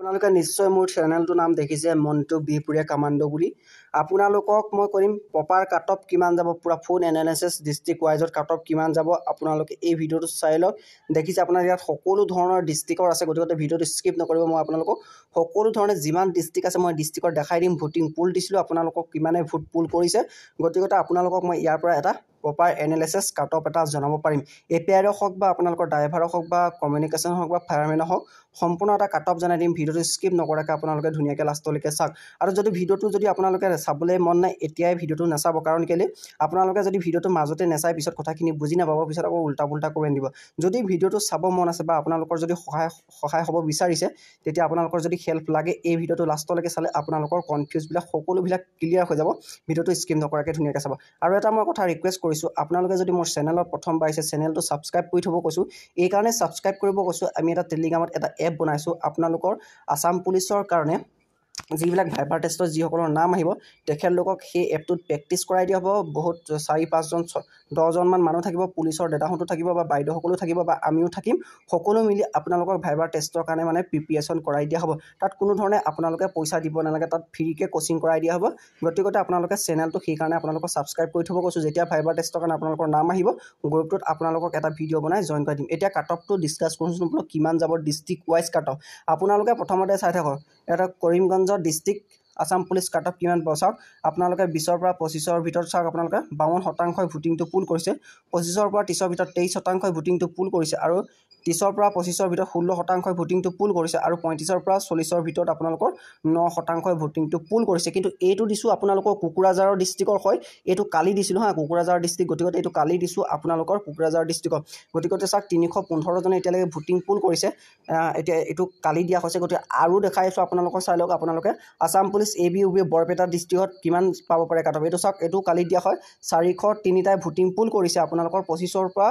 আপোনালোকে নিশ্চয় মোৰ চেনেলটোৰ নাম দেখিছে মণ্টু বিহপুৰীয়া কামাণ্ডো বুলি। আপোনালোকক মই কৰিম প্ৰপাৰ কাট অফ কিমান যাব, পুৰা ফুল এনালাইচিছ ডিষ্ট্ৰিক্ট ৱাইজত কাট অফ কিমান যাব আপোনালোকে এই ভিডিঅ'টো চাই লওক। দেখিছে আপোনাৰ ইয়াত সকলো ধৰণৰ ডিষ্ট্ৰিক্টৰ আছে, গতিকে ভিডিঅ'টো স্কিপ নকৰিব। মই আপোনালোকক সকলো ধৰণে যিমান ডিষ্ট্ৰিক্ট আছে মই ডিষ্ট্ৰিক্টৰ দেখাই দিম। ভোটিং পুল দিছিলোঁ, আপোনালোকক কিমানে ভোট পুল কৰিছে, গতিকে আপোনালোকক মই ইয়াৰ পৰা এটা প্ৰপাৰ এনালাইচিছ কাট অফ এটা জনাব পাৰিম। এপিআইৰ হওক বা আপোনালোকৰ ড্ৰাইভাৰৰ হওক বা কমিউনিকেশ্যন হওক বা ফায়াৰমেনৰ হওক সম্পূৰ্ণ এটা কাট অফ জনাই দিম। ভিডিঅ'টো স্কিপ নকৰাকৈ আপোনালোকে ধুনীয়াকৈ লাষ্টলৈকে চাওক। আৰু যদি ভিডিঅ'টো আপোনালোকে চাবলৈ মন নাই এতিয়াই ভিডিঅ'টো নাচাব, কাৰণ কেলৈ আপোনালোকে যদি ভিডিঅ'টো মাজতে নাচাই পিছত কথাখিনি বুজি নাপাব, পিছত আকৌ উল্টা পুল্টা কৰি দিব। যদি ভিডিঅ'টো চাব মন আছে বা আপোনালোকৰ যদি সহায় হ'ব বিচাৰিছে, তেতিয়া আপোনালোকৰ যদি হেল্প লাগে এই ভিডিঅ'টো লাষ্টলৈকে চালে আপোনালোকৰ কনফিউজবিলাক সকলোবিলাক ক্লিয়াৰ হৈ যাব। ভিডিঅ'টো স্কিপ নকৰাকৈ ধুনীয়াকৈ চাব। আৰু এটা মই কথা ৰিকুৱেষ্ট কৰিছোঁ, আপোনালোকে যদি মোৰ চেনেলত প্ৰথমবাৰ আহিছে চেনেলটো ছাবস্ক্ৰাইব কৰি থ'ব কৈছোঁ। এইকাৰণে ছাবস্ক্ৰাইব কৰিব কৈছোঁ, আমি এটা টেলিগ্ৰামত এটা এপ বনাইছোঁ আপোনালোকৰ আসাম পুলিচৰ কাৰণে। যিবিলাক ভাইবাৰ টেষ্টৰ যিসকলৰ নাম আহিব তেখেতলোকক সেই এপটোত প্ৰেক্টিছ কৰাই দিয়া হ'ব। বহুত 4-5জন 10জনমান মানুহ থাকিব, পুলিচৰ দাদাহঁতো থাকিব বা বাইদেউসকলো থাকিব বা আমিও থাকিম। সকলো মিলি আপোনালোকক ভাইবাৰ টেষ্টৰ কাৰণে মানে প্ৰিপেৰেশ্যন কৰাই দিয়া হ'ব। তাত কোনো ধৰণে আপোনালোকে পইচা দিব নালাগে, তাত ফ্ৰীকৈ কোচিং কৰাই দিয়া হ'ব। গতিকে আপোনালোকে চেনেলটো সেইকাৰণে আপোনালোকক ছাবস্ক্ৰাইব কৰি থ'ব কৈছোঁ। যেতিয়া ভাইবাৰ টেষ্টৰ কাৰণে আপোনালোকৰ নাম আহিব গ্ৰুপটোত আপোনালোকক এটা ভিডিঅ' বনাই জইন কৰি দিম। এতিয়া কাট অফটো ডিছকাছ কৰিছোঁ, বোলো কিমান যাব ডিষ্ট্ৰিক্ট ৱাইজ কাট অফ। আপোনালোকে প্ৰথমতে চাই থাকক, এটা কৰিমগঞ্জৰ district Assam police cut off কিমান পাব চাওক। আপোনালোকে 20ৰ পৰা 25ৰ ভিতৰত চাওক, আপোনালোকে 52% ভোটিংটো পুল কৰিছে। 25ৰ পৰা 30ৰ ভিতৰত 23% ভোটিংটো পুল কৰিছে। আৰু 30ৰ পৰা 25ৰ ভিতৰত 16% ভোটিংটো পুল কৰিছে। আৰু 35ৰ পৰা 40ৰ ভিতৰত আপোনালোকৰ 9% ভোটিংটো পুল কৰিছে। কিন্তু এইটো দিছোঁ আপোনালোকৰ কোকৰাঝাৰৰ ডিষ্ট্ৰিক্টৰ হয়, এইটো কালি দিছিলোঁ হা, কোকৰাঝাৰ ডিষ্ট্ৰিক্ট। গতিকে এইটো কালি দিছোঁ আপোনালোকৰ কোকৰাঝাৰ ডিষ্ট্ৰিক্টত। গতিকে চাওক 315জনে এতিয়ালৈকে ভোটিং পুল কৰিছে। এতিয়া এইটো কালি দিয়া হৈছে, গতিকে আৰু দেখাই আছোঁ আপোনালোকৰ চাই লওক। আপোনালোকে আসাম পুলিচ ABUB বৰপেটা ডিষ্ট্ৰিক্টত কিমান পাব পাৰে কাট অফ, এইটো চাওক। এইটো কালি দিয়া হয়, 403টাই ভোটিং পুল কৰিছে। আপোনালোকৰ 20ৰ পৰা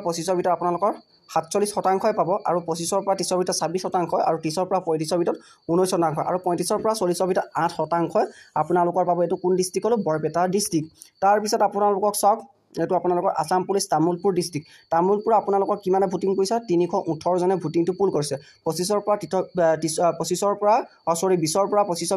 25ৰ ভিতৰত আপোনালোকৰ 47% পাব। আৰু 25ৰ পৰা 30ৰ ভিতৰত 26%, আৰু 30ৰ পৰা 35ৰ ভিতৰত 19%, আৰু 35ৰ পৰা 40ৰ ভিতৰত 8% আপোনালোকৰ পাব। এইটো কোন ডিষ্ট্ৰিক্ট ক'লো, বৰপেটা ডিষ্ট্ৰিক্ট। তাৰপিছত আপোনালোকক চাওক, এইটো আপোনালোকৰ আসাম পুলিচ তামোলপুৰ ডিষ্ট্ৰিক্ট। তামোলপুৰ আপোনালোকৰ কিমানে ভোটিং কৰিছে, 318জনে ভোটিংটো পুল কৰিছে। 20ৰ পৰা 25ৰ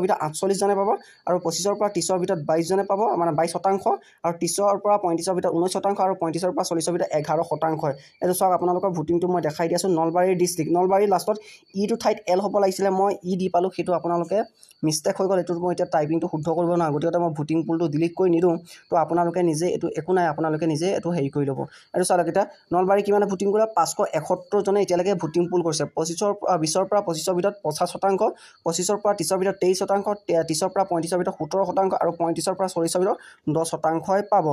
ভিতৰত 48জনে পাব। আৰু 25ৰ পৰা 30ৰ ভিতৰত 22জনে পাব, মানে 22%। আৰু 30ৰ পৰা 35ৰ ভিতৰত 19%, আৰু 35ৰ পৰা 40ৰ ভিতৰত 11%। এইটো চাওক আপোনালোকৰ ভোটিংটো মই দেখাই দি আছোঁ। নলবাৰী ডিষ্ট্ৰিক্ট, নলবাৰীৰ লাষ্টত ইটো ঠাইত এল হ'ব লাগিছিলে, মই দি পালোঁ, সেইটো আপোনালোকে মিষ্টেক হৈ গ'ল। এইটো মই এতিয়া টাইপিংটো শুদ্ধ কৰিব নোৱাৰোঁ, গতিকে মই ভোটিং পুলটো ডিলিট কৰি নিদিওঁ। তো আপোনালোকে নিজে এইটো একো নাই, আপোনালোকে নিজে এইটো হেৰি কৰি ল'ব। এইটো চাওক, এতিয়া নলবাৰী কিমানে ভোটিং কৰিলে, 571জনে এতিয়ালৈকে ভোটিং পুল কৰিছে। 20ৰ পৰা 25ৰ ভিতৰত 50%, 25ৰ পৰা 30ৰ ভিতৰত 23%, 30ৰ পৰা 35ৰ ভিতৰত 17%, আৰু 35ৰ পৰা 40ৰ ভিতৰত 10% পাব।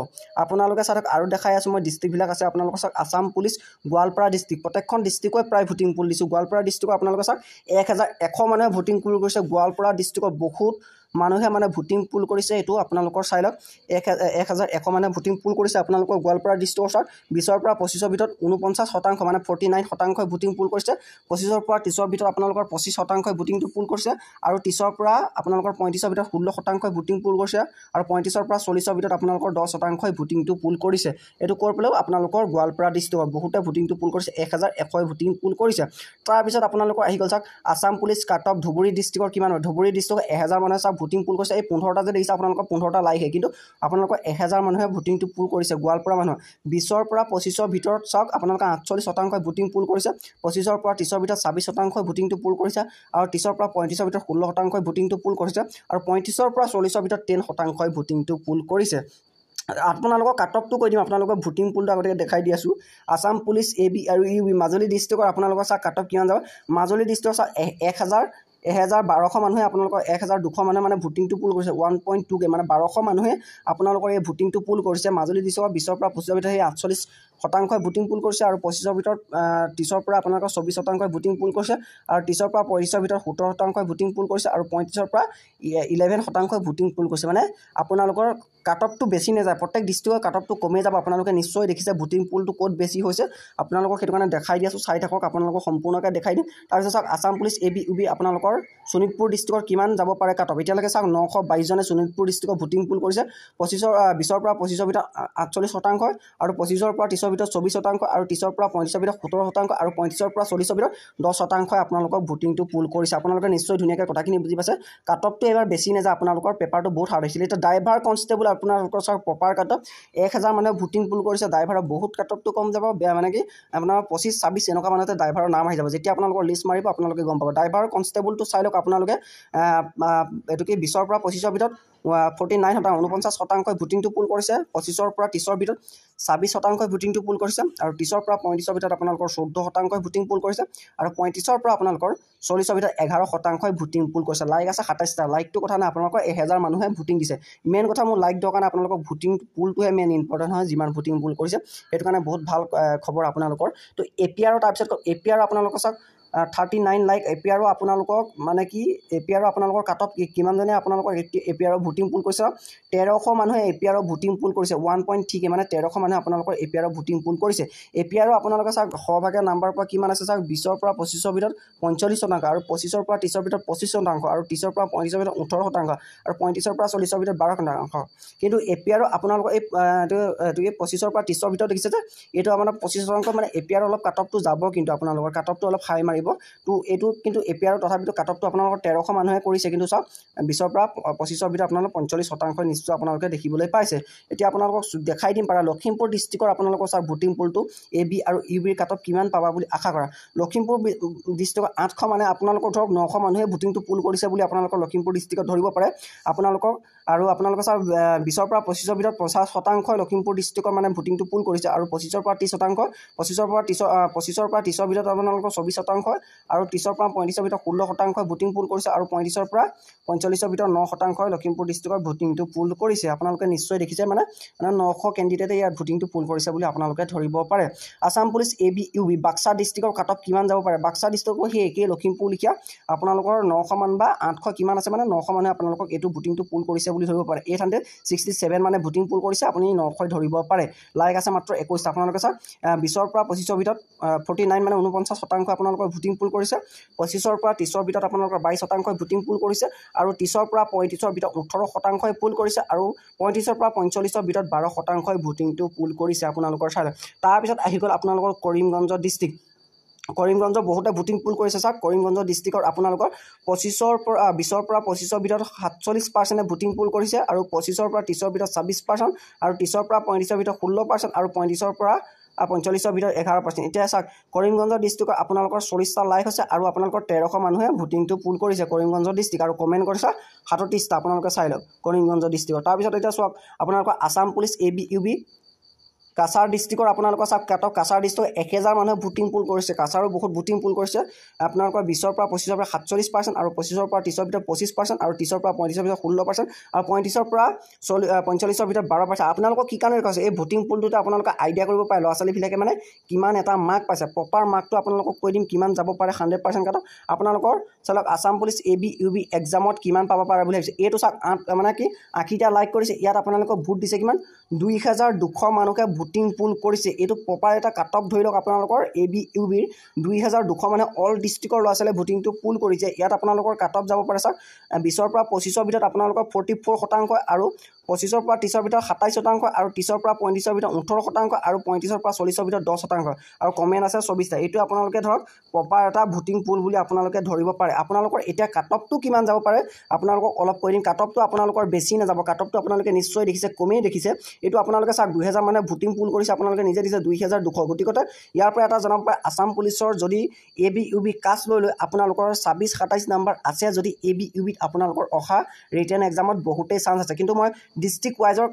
আপোনালোকে চাওক আৰু দেখাই আছোঁ মই ডিষ্ট্ৰিক্টবিলাক আছে। আপোনালোকে চাওক আসাম পুলিচ গোৱালপাৰা ডিষ্ট্ৰিক্ট, প্ৰত্যেকখন ডিষ্ট্ৰিক্টই প্ৰায় ভোটিং পুল দিছোঁ। গোৱালপাৰা ডিষ্ট্ৰিক্টত আপোনালোকে চাওক 1100 মানুহে ভোটিং পুল কৰিছে। গোৱালপাৰা ডিষ্ট্ৰিক্টত বহুত মানুহে মানে ভোটিং পুল কৰিছে। এইটো আপোনালোকৰ চাই লওক, 1100 মানুহে ভোটিং পুল কৰিছে। আপোনালোকৰ গোৱালপাৰা ডিষ্ট্ৰিক্টৰ চাওক 20ৰ পৰা 25ৰ ভিতৰত 49%, মানে 49% ভোটিং পুল কৰিছে। 25ৰ পৰা 30ৰ ভিতৰত আপোনালোকৰ 25% ভোটিংটো পুল কৰিছে। আৰু 30ৰ পৰা আপোনালোকৰ 35ৰ ভিতৰত 16% ভোটিং পুল কৰিছে। আৰু 35ৰ পৰা 40ৰ ভিতৰত আপোনালোকৰ 10% ভোটিংটো পুল কৰিছে। এইটো কৈ পেলাইও আপোনালোকৰ গোৱালপাৰা ডিষ্ট্ৰিক্টত বহুতে ভোটিংটো পুল কৰিছে, 1100 ভোটিং পুল কৰিছে। তাৰপিছত আপোনালোকৰ আহি গ'ল চাওক Assam police cut off Dhubri ডিষ্ট্ৰিক্টৰ কিমান হয়। ধুবুৰী ডিষ্ট্ৰিক্টত 1000 মানুহে চাওক ভোটিং পুল কৰিছে। এই 15টা যে দেখিছে আপোনালোকৰ 15টা লাইকহে, কিন্তু আপোনালোকৰ 1000 মানুহে ভোটিংটো পুল কৰিছে। গোৱালপাৰা মানুহ 20ৰ পৰা 25ৰ ভিতৰত চাওক আপোনালোকে 48% ভোটিং পুল কৰিছে। 25ৰ পৰা 30ৰ ভিতৰত 26% ভোটিংটো পুল কৰিছে। আৰু 30ৰ পৰা 35ৰ ভিতৰত 16% ভোটিংটো পুল কৰিছে। আৰু 35ৰ পৰা 40ৰ ভিতৰত 10% ভোটিংটো পুল কৰিছে। আপোনালোকক কাট অফটো কৈ দিম, আপোনালোকৰ ভোটিং পুলটো আগতে দেখাই দি আছোঁ। আসাম পুলিচ AB আৰু UB মাজুলী ডিষ্ট্ৰিক্টৰ আপোনালোকৰ চাওক কাট অফ কিমান যাব। মাজুলী ডিষ্ট্ৰিক্টৰ চাওক 1200 মানুহে আপোনালোকৰ 1200 মানুহে মানে ভোটিংটো পুল কৰিছে। 1.2K মানে 1200 মানুহে আপোনালোকৰ এই ভোটিংটো পুল কৰিছে। মাজুলী ডিষ্ট্ৰিক্টৰ 20ৰ পৰা 25ৰ ভিতৰত সেই 48% ভোটিং পুল কৰিছে। আৰু 25ৰ ভিতৰত 30ৰ পৰা আপোনালোকৰ 24% ভোটিং পুল কৰিছে। আৰু 30ৰ পৰা 35ৰ ভিতৰত 17% ভোটিং পুল কৰিছে। আৰু 35ৰ পৰা 11% ভোটিং পুল কৰিছে। মানে আপোনালোকৰ কাটঅফটো বেছি নাযায়, প্ৰত্যেক ডিষ্ট্ৰিক্টৰ কাটঅফটো কমেই যাব। আপোনালোকে নিশ্চয় দেখিছে ভোটিং পুলটো ক'ত বেছি হৈছে, আপোনালোকক সেইটো কাৰণে দেখাই দি আছোঁ, চাই থাকক, আপোনালোকক সম্পূৰ্ণকৈ দেখাই দিম। তাৰপিছত চাওক আছাম পুলিচ ABUB আপোনালোকৰ শোণিতপুৰ ডিষ্ট্ৰিক্টৰ কিমান যাব পাৰে কাটঅফ। এতিয়ালৈকে চাওক 922 জনে শোণিতপুৰ ডিষ্ট্ৰিক্টত ভোটিং পুল কৰিছে। 20ৰ পৰা 25ৰ ভিতৰত 48% আৰু 25ৰ পৰা 30ৰ ভিতৰত 24% আৰু 30ৰ পৰা 35ৰ ভিতৰত 17% আৰু 35ৰ পৰা 40ৰ ভিতৰত 10% আপোনালোকক ভোটিংটো পুল কৰিছে। আপোনালোকে নিশ্চয় ধুনীয়াকৈ কথাখিনি বুজি পাইছে। কাটঅফটো এবাৰ বেছি নাযায়, আপোনালোকৰ পেপাৰটো বহুত হাৰ্ড হৈছিলে। এতিয়া ড্ৰাইভাৰ কনষ্টেবল আপোনালোকৰ চাওক প্ৰপাৰ কাটঅফ 1000 মানুহে ভোটিং পুল কৰিছে। ড্ৰাইভাৰৰ বহুত কাটঅফটো কম যাব, বেয়া মানে কি আপোনাৰ 25-26 এনেকুৱা মানুহতে ড্ৰাইভাৰৰ নাম আহি যাব। যেতিয়া আপোনালোকৰ লিষ্ট মাৰিব আপোনালোকে গম পাব। ড্ৰাইভাৰ কনষ্টেবলটো চাই লওক আপোনালোকে, এইটো কি 20ৰ পৰা 25ৰ ভিতৰত 49% ভোটিংটো পুল কৰিছে। 25ৰ পৰা 30ৰ ভিতৰত 26% ভোটিংটো পুল কৰিছে আৰু 30ৰ পৰা 35ৰ ভিতৰত আপোনালোকৰ 14% ভোটিং পুল কৰিছে আৰু 35ৰ পৰা আপোনালোকৰ 40ৰ ভিতৰত 11% ভোটিং পুল কৰিছে। লাইক আছে 27টা। লাইকটো কথা নাই, আপোনালোকৰ 1000 মানুহে ভোটিং দিছে। মেইন কথা মোৰ লাইক দিয়াৰ কাৰণে আপোনালোকক ভোটিং পুলটোহে মেইন ইম্পৰ্টেণ্ট হয়, যিমান ভোটিং পুল কৰিছে সেইটো কাৰণে বহুত ভাল খবৰ আপোনালোকৰ। তো APR তাৰপিছত APR আপোনালোকৰ চাওক 39 লাইক APR আপোনালোকক মানে কি APR আপোনালোকৰ কাটঅফ কিমানজনে আপোনালোকৰ APR ভোটিং পুল কৰিছে। 1300 মানুহে APR ভোটিং পুল কৰিছে। 1.3 মানে 1300 মানুহে আপোনালোকৰ APR ভোটিং পুল কৰিছে। APR আপোনালোকে চাওক সভাগে নাম্বাৰ পৰা কিমান আছে চাওক, 20ৰ পৰা 25ৰ ভিতৰত 45% আৰু 25ৰ পৰা 30ৰ ভিতৰত 25% আৰু 30ৰ পৰা 35ৰ ভিতৰত 18% আৰু 35ৰ পৰা 40ৰ ভিতৰত 12%। কিন্তু APR আপোনালোকৰ এই 25ৰ পৰা 30ৰ ভিতৰত দেখিছে যে এইটো আপোনাৰ 25% মানে APR অলপ কাটঅফটো যাব, কিন্তু আপোনালোকৰ কাটঅফটো অলপ হাই মাৰিব। তো এইটো কিন্তু APR তথাপিতো কাটঅফটো আপোনালোকৰ 1300 মানুহে কৰিছে। কিন্তু চাওক 20ৰ পৰা 25ৰ ভিতৰত আপোনালোকৰ 45% নিশ্চয় আপোনালোকে দেখিবলৈ পাইছে। এতিয়া আপোনালোকক দেখাই দিম পাৰা লখিমপুৰ ডিষ্ট্ৰিক্টৰ আপোনালোকৰ চাওক ভোটিং পুলটো AB আৰু UBৰ কাটঅফ কিমান পাবা বুলি আশা কৰা। লখিমপুৰ ডিষ্ট্ৰিক্টৰ 800 মানে আপোনালোকৰ ধৰক 900 মানুহে ভোটিংটো পুল কৰিছে বুলি আপোনালোকৰ লখিমপুৰ ডিষ্ট্ৰিক্টত ধৰিব পাৰে। আপোনালোকক আৰু আপোনালোকে চাওক 20ৰ পৰা 25ৰ ভিতৰত 50% লখিমপুৰ ডিষ্ট্ৰিক্টৰ মানে ভোটিংটো পুল কৰিছে আৰু 25ৰ পৰা 30%, 25ৰ পৰা 30ৰ ভিতৰত আপোনালোকৰ 24% আৰু 30ৰ পৰা 35ৰ ভিতৰত 16% ভোটিং পুল কৰিছে আৰু 35ৰ পৰা 45ৰ ভিতৰত 9% লখিমপুৰ ডিষ্ট্ৰিক্টৰ ভোটিংটো পুল কৰিছে। আপোনালোকে নিশ্চয় দেখিছে মানে 900 কেণ্ডিডেটে ইয়াত ভোটিংটো পুল কৰিছে বুলি আপোনালোকে ধৰিব পাৰে। আছাম পুলিচ ABUB বাক্সা ডিষ্ট্ৰিক্টৰ কাটঅফ কিমান যাব পাৰে। বাক্সা ডিষ্ট্ৰিক্টৰ সেই একেই লখিমপুৰ লিখীয়া আপোনালোকৰ 900 মান বা 800 কিমান আছে মানে 900 মানুহে আপোনালোকক এইটো ভোটিংটো পুল কৰিছে বুলি ধৰিব পাৰে। 867 মানে ভোটিং পুল কৰিছে, আপুনি 900 ধৰিব পাৰে। লাইক আছে মাত্ৰ 21টা। আপোনালোকে চাওক 20ৰ পৰা 25ৰ ভিতৰত 49 মানে 49% আপোনালোকৰ ভোটিং পুল কৰিছে। 25ৰ পৰা 30ৰ ভিতৰত আপোনালোকৰ 22% ভোটিং পুল কৰিছে আৰু 30ৰ পৰা 35ৰ ভিতৰত 18% পুল কৰিছে আৰু 35ৰ পৰা 45ৰ ভিতৰত 12% ভোটিংটো পুল কৰিছে আপোনালোকৰ চাই। তাৰপিছত আহি গ'ল আপোনালোকৰ কৰিমগঞ্জ ডিষ্ট্ৰিক্ট। কৰিমগঞ্জৰ বহুতে ভোটিং পুল কৰিছে। চাওক কৰিমগঞ্জ ডিষ্ট্ৰিক্টৰ আপোনালোকৰ 20ৰ পৰা 25ৰ ভিতৰত 47% ভোটিং পুল কৰিছে আৰু 25ৰ পৰা 30ৰ ভিতৰত 26% আৰু 30ৰ পৰা 35ৰ ভিতৰত 16% আৰু 35ৰ পৰা 45ৰ ভিতৰত 11%। এতিয়া চাওক কৰিমগঞ্জ ডিষ্ট্ৰিক্টৰ আপোনালোকৰ 40টা লাইক হৈছে আৰু আপোনালোকৰ 1300 মানুহে ভোটিংটো পুল কৰিছে কৰিমগঞ্জ ডিষ্ট্ৰিক্ট আৰু কমেণ্ট কৰিছে 37টা। আপোনালোকে চাই লওক কৰিমগঞ্জ ডিষ্ট্ৰিক্টৰ। তাৰপিছত এতিয়া চাওক আপোনালোকৰ আছাম পুলিচ ABUB কাছাৰ ডিষ্ট্ৰিক্টৰ আপোনালোকৰ চাওক কাটঅফ কাছাৰ ডিষ্ট্ৰিক্টৰ 1000 মানুহে ভোটিং পুল কৰিছে। কাছাৰো বহুত ভোটিং পুল কৰিছে। আপোনালোকৰ 20ৰ পৰা 25ৰ পৰা 47% আৰু 25ৰ পৰা 30ৰ ভিতৰত 25% আৰু 30ৰ পৰা 35ৰ ভিতৰত 16% আৰু 35ৰ পৰা 45ৰ ভিতৰত 12%। আপোনালোকক কি কাৰণে কৈছে এই ভোটিং পুলটোতে আপোনালোকে আইডিয়া কৰিব পাৰে ল'ৰা ছোৱালীবিলাকে মানে কিমান এটা মাৰ্ক পাইছে। প্ৰপাৰ মাৰ্কটো আপোনালোকক কৈ দিম কিমান যাব পাৰে 100% কাটঅফ। আপোনালোকৰ চাওক আছাম পুলিচ ABUB এক্সামত কিমান পাব পাৰে বুলি ভাবিছে। এইটো চাওক মানে কি 80টা লাইক কৰিছে। ইয়াত আপোনালোকক ভোট দিছে কিমান 2200 মানুহে ভোটিং পুল কৰিছে। এইটো প্ৰপাৰ এটা কাটঅফ ধৰি লওক আপোনালোকৰ ABUBৰ 2200 মানে অল ডিষ্ট্ৰিক্টৰ ল'ৰা ছোৱালীয়ে ভোটিংটো পুল কৰিছে। ইয়াত আপোনালোকৰ কাটঅফ যাব পাৰে চাওক 20ৰ পৰা 25ৰ ভিতৰত আপোনালোকৰ 44% আৰু 25ৰ পৰা 30ৰ ভিতৰত 27% আৰু 30ৰ পৰা 35ৰ ভিতৰত 18% আৰু 35ৰ পৰা 40ৰ ভিতৰত 10% আৰু কমেণ্ট আছে 24টা। এইটো আপোনালোকে ধৰক প্ৰপাৰ এটা ভোটিং পুল বুলি আপোনালোকে ধৰিব পাৰে। আপোনালোকৰ এতিয়া কাটঅফটো কিমান যাব পাৰে আপোনালোকক অলপ কৈ দিম। কাটঅফটো আপোনালোকৰ বেছি নাযাব। কাটঅফটো আপোনালোকে নিশ্চয় দেখিছে কমেই দেখিছে। এইটো আপোনালোকে চাওক 2000 মানে ভোটিং পুল কৰিছে। আপোনালোকে নিজে দিছে 2200। গতিকে ইয়াৰ পৰা এটা জনাব পাৰে আছাম পুলিচৰ যদি ABUB কাষ্ট লৈ আপোনালোকৰ 26-27 নম্বৰ আছে যদি ABUBত আপোনালোকৰ অহা ৰিটেন এক্সামত বহুতেই চান্স আছে। কিন্তু মই ডিষ্ট্ৰিক্ট ৱাইজৰ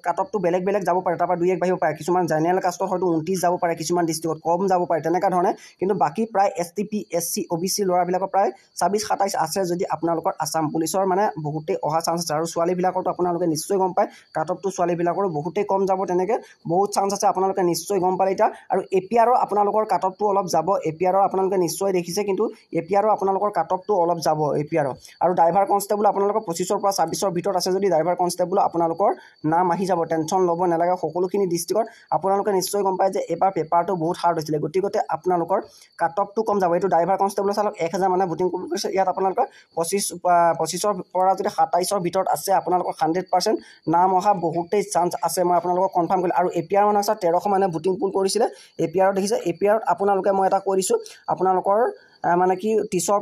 কাটঅফটো বেলেগ বেলেগ যাব পাৰে, তাৰপৰা 2-1 বাঢ়িব পাৰে। কিছুমান জেনেৰেল কাষ্টত হয়তো 29 যাব পাৰে, কিছুমান ডিষ্ট্ৰিক্টত কম যাব পাৰে তেনেকুৱা ধৰণে। কিন্তু বাকী প্ৰায় STP SC OBC ল'ৰাবিলাকৰ প্ৰায় 26-27 আছে যদি আপোনালোকৰ আছাম পুলিচৰ মানে বহুতেই অহা চান্স আছে। আৰু ছোৱালীবিলাকৰতো আপোনালোকে নিশ্চয় গম পায় কাটঅফটো ছোৱালীবিলাকৰো বহুতেই কম যাব। তেনেকৈ বহুত বহুত চান্স আছে আপোনালোকে নিশ্চয় গম পালে এতিয়া আৰু এপিআৰৰ আপোনালোকৰ কাট অফটো অলপ যাব এপিআৰৰ আপোনালোকে নিশ্চয় দেখিছে কিন্তু এপিআৰৰ আপোনালোকৰ কাট অফটো অলপ যাব এপিআৰৰ আৰু ড্ৰাইভাৰ কনষ্টেবল আপোনালোকৰ 25ৰ পৰা 26ৰ ভিতৰত আছে যদি ড্ৰাইভাৰ কনষ্টেবল আপোনালোকৰ নাম আহি যাব টেনশ্যন ল'ব নালাগে সকলোখিনি ডিষ্ট্ৰিক্টত আপোনালোকে নিশ্চয় গম পায় যে এবাৰ পেপাৰটো বহুত হাৰ্ড হৈছিলে গতিকে আপোনালোকৰ কাট অফটো কম যাব এইটো ড্ৰাইভাৰ কনষ্টেবল চালক 1000 মানে ভোটিং কৰিছে ইয়াত আপোনালোকৰ 25ৰ পৰা যদি 27ৰ ভিতৰত আছে আপোনালোকৰ 100% নাম অহা বহুতেই চান্স আছে মই আপোনালোকক কনফাৰ্ম কৰিলোঁ আৰু এপিআৰ মানে আছে 1300 মানে ভোটিং পুল কৰিছিলে এপিআৰত দেখিছে এপিআৰত আপোনালোকে মই এটা কৰিছোঁ আপোনালোকৰ মানে কি 30ৰ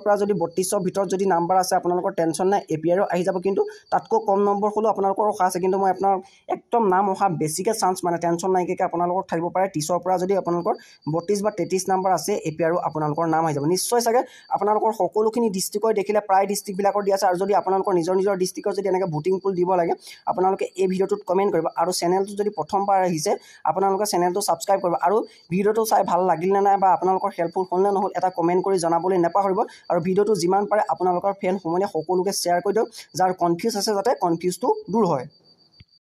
পৰা যদি 32ৰ ভিতৰত যদি নাম্বাৰ আছে আপোনালোকৰ টেনশ্যন নাই এপিআৰো আহি যাব কিন্তু তাতকৈ কম নম্বৰ হ'লেও আপোনালোকৰ অহা আছে কিন্তু মই আপোনাৰ একদম নাম অহা বেছিকৈ চান্স মানে টেনশ্যন নাইকৈ আপোনালোকৰ থাকিব পাৰে 30ৰ পৰা যদি আপোনালোকৰ 32 বা 33 নাম্বাৰ আছে এপিআৰো আপোনালোকৰ নাম আহি যাব নিশ্চয় চাগে আপোনালোকৰ সকলোখিনি ডিষ্ট্ৰিক্টৰ দেখিলে প্ৰায় ডিষ্ট্ৰিক্টবিলাকৰ দি আছে আৰু যদি আপোনালোকৰ নিজৰ ডিষ্ট্ৰিক্টৰ যদি এনেকৈ ভোটিং পুল দিব লাগে আপোনালোকে এই ভিডিঅ'টোত কমেণ্ট কৰিব আৰু চেনেলটো যদি প্ৰথমবাৰ আহিছে আপোনালোকে চেনেলটো ছাবস্ক্ৰাইব কৰিব আৰু ভিডিঅ'টো চাই ভাল লাগিল নে নাই বা আপোনালোকৰ হেল্পফুল হ'ল নে নহ'ল এটা কমেণ্ট কৰি জনাবলৈ নাপাহৰিব আৰু ভিডিঅ'টো যিমান পাৰে আপোনালোকৰ ফ্ৰেণ্ড সমনীয়া সকলোকে শ্বেয়াৰ কৰি দিয়ক যাৰ কনফিউজ আছে যাতে কনফিউজটো দূৰ হয়